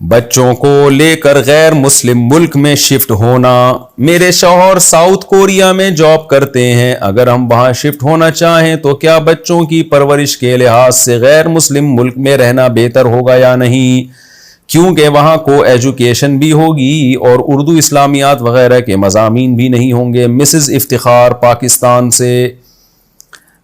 بچوں کو لے کر غیر مسلم ملک میں شفٹ ہونا. میرے شوہر ساؤتھ کوریا میں جاب کرتے ہیں. اگر ہم وہاں شفٹ ہونا چاہیں تو کیا بچوں کی پرورش کے لحاظ سے غیر مسلم ملک میں رہنا بہتر ہوگا یا نہیں؟ کیونکہ وہاں کو ایجوکیشن بھی ہوگی اور اردو اسلامیات وغیرہ کے مضامین بھی نہیں ہوں گے. مسز افتخار پاکستان سے.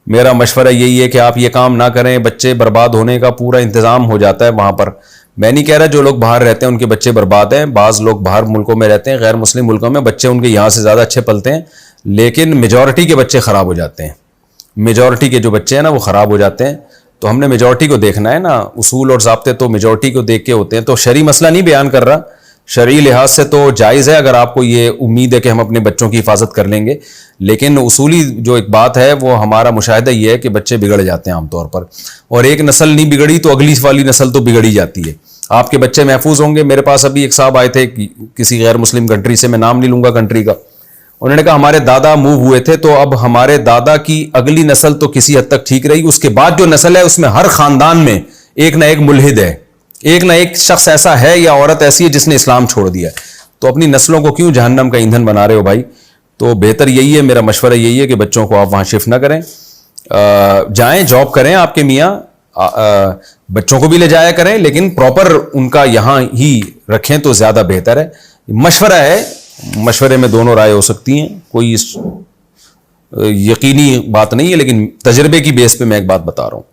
میرا مشورہ یہی ہے کہ آپ یہ کام نہ کریں. بچے برباد ہونے کا پورا انتظام ہو جاتا ہے وہاں پر. میں نہیں کہہ رہا جو لوگ باہر رہتے ہیں ان کے بچے برباد ہیں. بعض لوگ باہر ملکوں میں رہتے ہیں, غیر مسلم ملکوں میں, بچے ان کے یہاں سے زیادہ اچھے پلتے ہیں, لیکن میجورٹی کے بچے خراب ہو جاتے ہیں. میجورٹی کے جو بچے ہیں نا وہ خراب ہو جاتے ہیں. تو ہم نے میجورٹی کو دیکھنا ہے نا. اصول اور ضابطے تو میجورٹی کو دیکھ کے ہوتے ہیں. تو شرعی مسئلہ نہیں بیان کر رہا, شرعی لحاظ سے تو جائز ہے اگر آپ کو یہ امید ہے کہ ہم اپنے بچوں کی حفاظت کر لیں گے, لیکن اصولی جو ایک بات ہے وہ ہمارا مشاہدہ یہ ہے کہ بچے بگڑ جاتے ہیں عام طور پر, اور ایک نسل نہیں بگڑی تو اگلی والی نسل تو بگڑی جاتی ہے. آپ کے بچے محفوظ ہوں گے. میرے پاس ابھی ایک صاحب آئے تھے کسی غیر مسلم کنٹری سے, میں نام نہیں لوں گا کنٹری کا. انہوں نے کہا ہمارے دادا موو ہوئے تھے تو اب ہمارے دادا کی اگلی نسل تو کسی حد تک ٹھیک رہی, اس کے بعد جو نسل ہے اس میں ہر خاندان میں ایک نہ ایک ملحد ہے, ایک نہ ایک شخص ایسا ہے یا عورت ایسی ہے جس نے اسلام چھوڑ دیا ہے. تو اپنی نسلوں کو کیوں جہنم کا ایندھن بنا رہے ہو بھائی؟ تو بہتر یہی ہے, میرا مشورہ یہی ہے کہ بچوں کو آپ وہاں شفٹ نہ کریں. جائیں جاب کریں آپ کے میاں, بچوں کو بھی لے جایا کریں, لیکن پراپر ان کا یہاں ہی رکھیں تو زیادہ بہتر ہے. مشورہ ہے, مشورے میں دونوں رائے ہو سکتی ہیں, کوئی یقینی بات نہیں ہے, لیکن تجربے کی بیس پہ میں ایک بات بتا رہا ہوں.